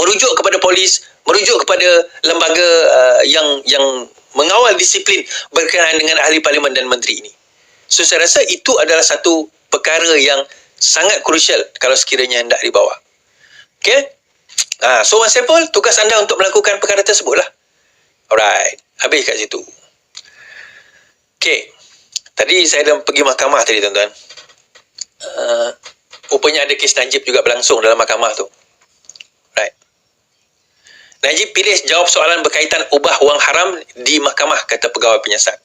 merujuk kepada polis, merujuk kepada lembaga yang mengawal disiplin berkenaan dengan ahli parlimen dan menteri ini. So saya rasa itu adalah satu perkara yang sangat krusial kalau sekiranya hendak dibawa. Okay? So Wan Saiful, tugas anda untuk melakukan perkara tersebut lah. Alright, habis kat situ. Okay, tadi saya dah pergi mahkamah tadi tuan-tuan. Rupanya ada kes Najib juga berlangsung dalam mahkamah tu. Right. Najib pilih jawab soalan berkaitan ubah wang haram di mahkamah, kata pegawai penyiasat.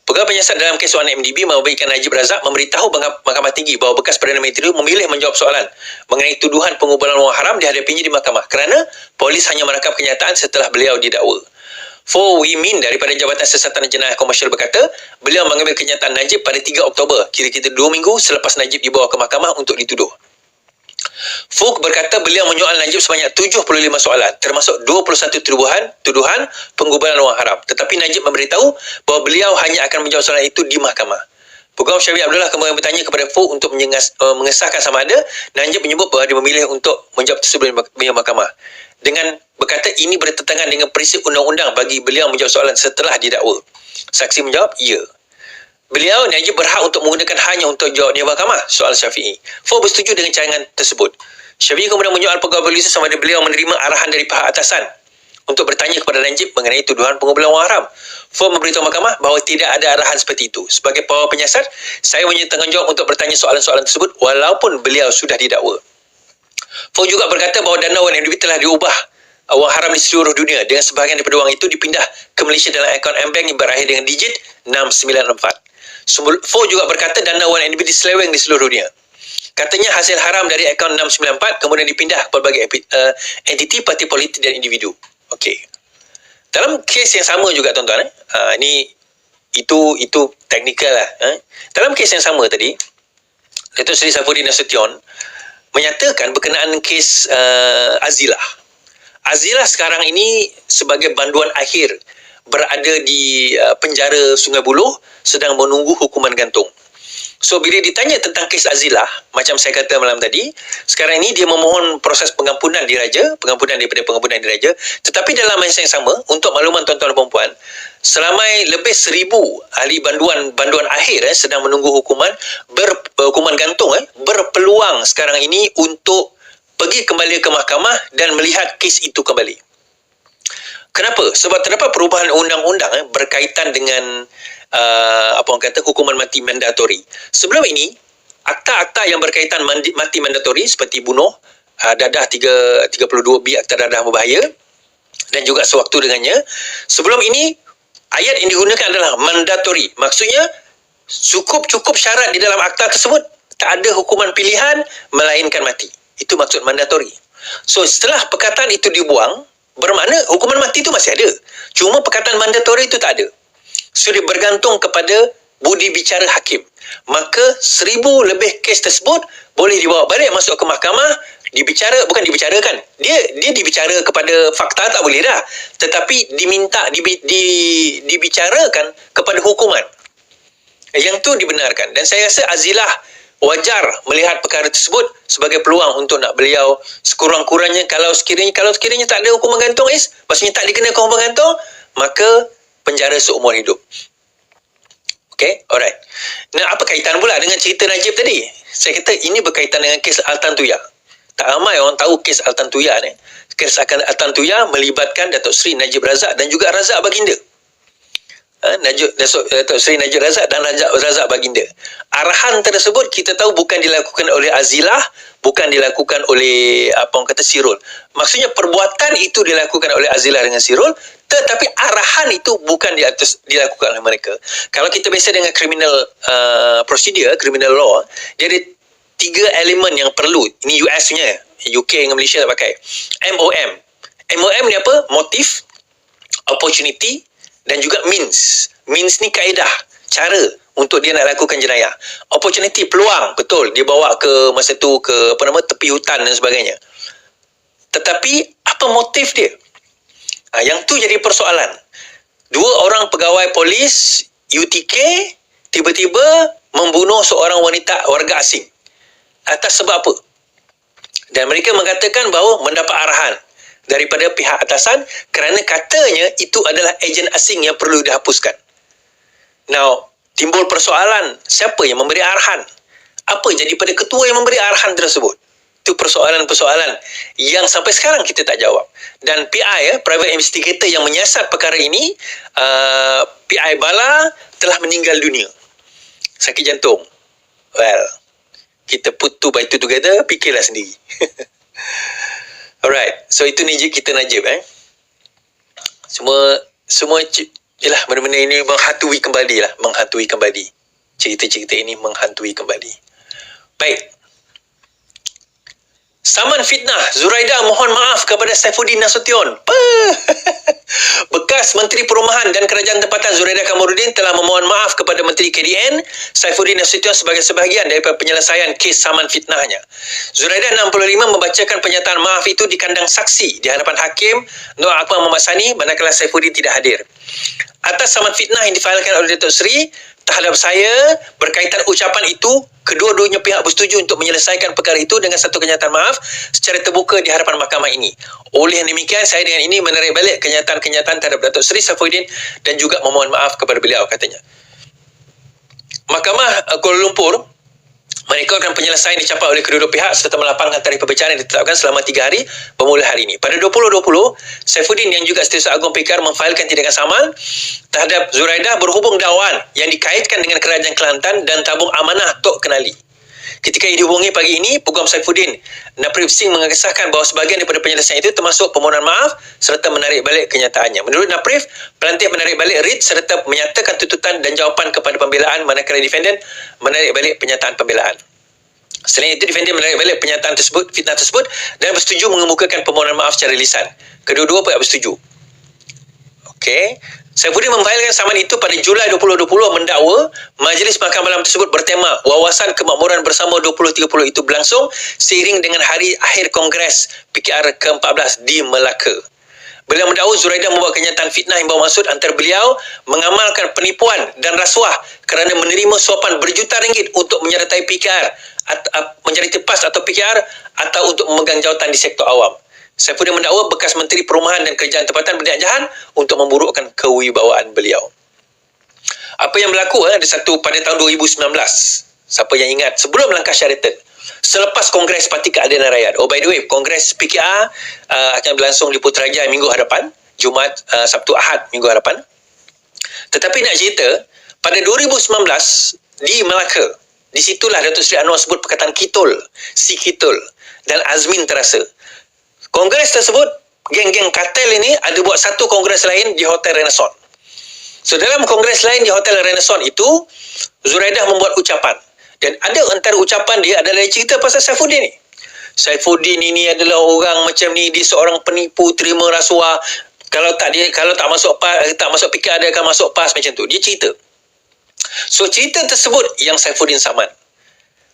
Pegawai penyiasat dalam kes soalan MDB memberikan Najib Razak memberitahu Mahkamah Tinggi bahawa bekas Perdana Menteri memilih menjawab soalan mengenai tuduhan pengubahan wang haram dihadapinya di mahkamah kerana polis hanya merakam kenyataan setelah beliau didakwa. Fo Wee Min daripada Jabatan Siasatan Jenayah Komersial berkata, beliau mengambil kenyataan Najib pada 3 Oktober, kira-kira 2 minggu selepas Najib dibawa ke mahkamah untuk dituduh. Fook berkata beliau menyoal Najib sebanyak 75 soalan, termasuk 21 tuduhan pengubahan wang haram. Tetapi Najib memberitahu bahawa beliau hanya akan menjawab soalan itu di mahkamah. Pegawai Syafiq Abdullah kemudian bertanya kepada Fook untuk mengesahkan sama ada Najib menyebut bahawa dia memilih untuk menjawab tersebut di mahkamah. Dengan berkata ini bertentangan dengan prinsip undang-undang bagi beliau menjawab soalan setelah didakwa. Saksi menjawab, ya. Beliau, Najib berhak untuk menggunakan hanya untuk jawab di mahkamah, soal Syafi'i. Fook bersetuju dengan cadangan tersebut. Syafi'i kemudian menyoal pegawai polis sama ada beliau menerima arahan dari pihak atasan untuk bertanya kepada Najib mengenai tuduhan pengubahan wang haram. Fook memberitahu mahkamah bahawa tidak ada arahan seperti itu. Sebagai pegawai penyiasat, saya punya tanggungjawab untuk bertanya soalan-soalan tersebut walaupun beliau sudah didakwa. Fook juga berkata bahawa dana wang MDB telah diubah wang haram di seluruh dunia dengan sebahagian daripada wang itu dipindah ke Malaysia dalam akaun M-Bank yang berakhir dengan digit 694. Fook juga berkata dana wang MDB diseleweng di seluruh dunia. Katanya hasil haram dari akaun 694 kemudian dipindah ke pelbagai entiti, parti politik dan individu. Okey. Dalam kes yang sama juga tuan-tuan, itu teknikal lah. Dalam kes yang sama tadi, Datuk Seri Saifuddin Nasution menyatakan berkenaan kes Azilah. Azilah sekarang ini sebagai banduan akhir berada di penjara Sungai Buloh sedang menunggu hukuman gantung. So bila ditanya tentang kes Azilah, macam saya kata malam tadi, sekarang ini dia memohon proses pengampunan diraja, pengampunan diraja, tetapi dalam masa yang sama, untuk makluman tuan-tuan dan puan-puan, selama lebih 1,000 ahli banduan akhir sedang menunggu hukuman gantung berpeluang sekarang ini untuk pergi kembali ke mahkamah dan melihat kes itu kembali. Kenapa? Sebab terdapat perubahan undang-undang berkaitan dengan hukuman mati mandatori. Sebelum ini, akta-akta yang berkaitan mati mandatori seperti bunuh, dadah 32B Akta Dadah Berbahaya dan juga sewaktu dengannya. Sebelum ini, ayat yang digunakan adalah mandatori. Maksudnya, cukup syarat di dalam akta tersebut, tak ada hukuman pilihan melainkan mati. Itu maksud mandatori. So, setelah perkataan itu dibuang, bermakna hukuman mati itu masih ada. Cuma perkataan mandatori itu tak ada. So, dia bergantung kepada budi bicara hakim. Maka 1,000 lebih kes tersebut boleh dibawa balik masuk ke mahkamah, bukan dibicarakan. Dia dibicara kepada fakta tak boleh dah. Tetapi diminta dibicarakan kepada hukuman. Yang tu dibenarkan. Dan saya rasa Azilah wajar melihat perkara tersebut sebagai peluang untuk nak beliau sekurang-kurangnya kalau sekiranya tak ada hukuman gantung, maksudnya tak dikenakan hukuman gantung, maka penjara seumur hidup. Okey, alright. Nah, apa kaitan pula dengan cerita Najib tadi? Saya kata ini berkaitan dengan kes Altan Tuya. Tak ramai orang tahu kes Altan Tuya ni. Kes Altan Tuya melibatkan Datuk Seri Najib Razak dan juga Razak Baginda. Datuk Seri Najib Razak dan Razak Baginda. Arahan tersebut kita tahu bukan dilakukan oleh Azilah, bukan dilakukan oleh Sirul. Maksudnya perbuatan itu dilakukan oleh Azilah dengan Sirul, tetapi arahan itu bukan dilakukan oleh mereka. Kalau kita biasa dengan criminal procedure, criminal law, dia ada 3 elemen yang perlu. Ini US punya, UK dengan Malaysia tak pakai. MOM. MOM ni apa? Motif, opportunity dan juga means. Means ni kaedah, cara untuk dia nak lakukan jenayah. Opportunity, peluang, betul. Dia bawa ke masa tu ke tepi hutan dan sebagainya. Tetapi apa motif dia? Yang tu jadi persoalan. 2 orang pegawai polis UTK tiba-tiba membunuh seorang wanita warga asing. Atas sebab apa? Dan mereka mengatakan bahawa mendapat arahan daripada pihak atasan kerana katanya itu adalah ejen asing yang perlu dihapuskan. Now, timbul persoalan, siapa yang memberi arahan? Apa jadi pada ketua yang memberi arahan tersebut? Itu persoalan-persoalan yang sampai sekarang kita tak jawab. Dan PI, private investigator yang menyiasat perkara ini, PI Bala telah meninggal dunia. Sakit jantung. Well, kita put two by two together, fikirlah sendiri. Alright, so itu kita Najib. Semua ialah benda-benda ini menghantui kembali. Cerita-cerita ini menghantui kembali. Baik. Saman fitnah, Zuraida mohon maaf kepada Saifuddin Nasution. Bekas Menteri Perumahan dan Kerajaan Tempatan Zuraida Kamarudin telah memohon maaf kepada Menteri KDN Saifuddin Nasution sebagai sebahagian daripada penyelesaian kes saman fitnahnya. Zuraida 65 membacakan pernyataan maaf itu di kandang saksi di hadapan Hakim Nur Akmal Muhammad Sani manakala Saifuddin tidak hadir. Atas saman fitnah yang difailkan oleh Datuk Seri terhadap saya berkaitan ucapan itu, kedua-duanya pihak bersetuju untuk menyelesaikan perkara itu dengan satu kenyataan maaf secara terbuka di hadapan mahkamah ini. Oleh yang demikian, saya dengan ini menarik balik kenyataan-kenyataan terhadap Datuk Seri Saifuddin dan juga memohon maaf kepada beliau, katanya. Mahkamah Kuala Lumpur merekodkan penyelesaian dicapai oleh kedua-dua pihak serta melapangkan tarikh pembacaan yang ditetapkan selama 3 hari bermula hari ini. Pada 2020, Saifuddin yang juga Setiausaha Agung PKR memfailkan tindakan saman terhadap Zuraida berhubung dakwaan yang dikaitkan dengan Kerajaan Kelantan dan tabung amanah Tok Kenali. Ketika dihubungi pagi ini, Peguam Saifuddin Naprif Singh mengesahkan bahawa sebahagian daripada penyelesaian itu termasuk permohonan maaf serta menarik balik kenyataannya. Menurut Naprif, pelantik menarik balik writ serta menyatakan tuntutan dan jawapan kepada pembelaan manakala defendant menarik balik penyataan pembelaan. Selain itu, defendant menarik balik pernyataan tersebut, fitnah tersebut dan bersetuju mengemukakan permohonan maaf secara lisan. Kedua-dua pihak bersetuju. Okey. Saifuddin memfailkan saman itu pada Julai 2020 mendakwa Majlis Mahkamah Alam tersebut bertema Wawasan Kemakmuran Bersama 2030 itu berlangsung seiring dengan hari akhir Kongres PKR ke-14 di Melaka. Beliau mendakwa Zuraida membuat kenyataan fitnah yang bermaksud antara beliau mengamalkan penipuan dan rasuah kerana menerima suapan berjuta ringgit untuk menyertai PKR, menyertai PAS atau PKR atau untuk memegang jawatan di sektor awam. Saifuddin mendakwa bekas Menteri Perumahan dan Kerajaan Tempatan berniat jahat untuk memburukkan kewibawaan beliau. Apa yang berlaku ada satu pada tahun 2019. Siapa yang ingat? Sebelum langkah Sheraton. Selepas Kongres Parti Keadilan Rakyat. Oh, by the way, Kongres PKR akan berlangsung di Putrajaya minggu hadapan. Jumaat, Sabtu, Ahad minggu hadapan. Tetapi nak cerita, pada 2019 di Melaka, di situlah Datuk Seri Anwar sebut perkataan kitul, si kitul dan Azmin terasa. Kongres tersebut, geng-geng kartel ini ada buat satu kongres lain di Hotel Renaissance. So, dalam kongres lain di Hotel Renaissance itu, Zuraida membuat ucapan. Dan ada antara ucapan dia adalah cerita pasal Saifuddin ni. Saifuddin ini adalah orang macam ni, dia seorang penipu, terima rasuah. Kalau tak masuk PAS, tak masuk PKR, dia akan masuk PAS macam tu. Dia cerita. So, cerita tersebut yang Saifuddin saman.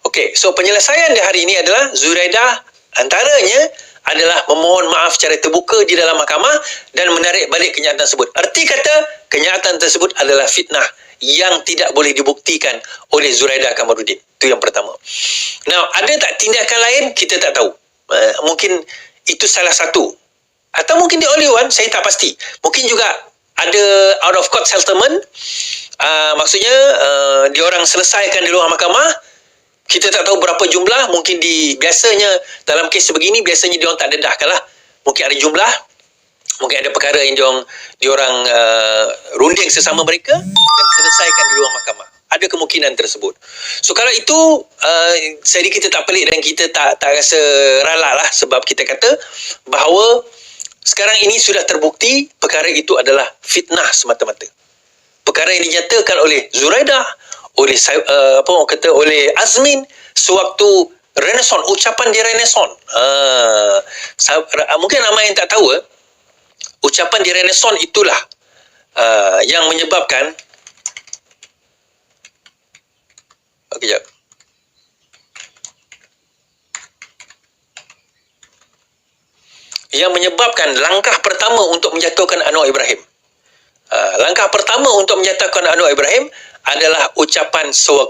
Okey, so penyelesaian di hari ini adalah Zuraida antaranya adalah memohon maaf secara terbuka di dalam mahkamah dan menarik balik kenyataan tersebut. Erti kata, kenyataan tersebut adalah fitnah yang tidak boleh dibuktikan oleh Zuraida Kamarudin. Itu yang pertama. Now, ada tak tindakan lain? Kita tak tahu. Mungkin itu salah satu. Atau mungkin the only one, saya tak pasti. Mungkin juga ada out of court settlement. Maksudnya, diorang selesaikan di luar mahkamah. Kita tak tahu berapa jumlah. Mungkin biasanya dalam kes sebegini, biasanya diorang tak dedahkan lah. Mungkin ada jumlah. Mungkin ada perkara yang diorang runding sesama mereka dan selesaikan di luar mahkamah. Ada kemungkinan tersebut. So, kalau itu, kita tak pelik dan kita tak rasa ralak lah. Sebab kita kata bahawa sekarang ini sudah terbukti perkara itu adalah fitnah semata-mata. Perkara yang dinyatakan oleh Zuraida, oleh Azmin sewaktu Renaissance, ucapan di Renaissance. Mungkin ramai yang tak tahu, ucapan di Renaissance itulah yang menyebabkan kejap. Yang menyebabkan langkah pertama untuk menjatuhkan Anwar Ibrahim. Langkah pertama untuk menjatuhkan Anwar Ibrahim adalah ucapan sewaktu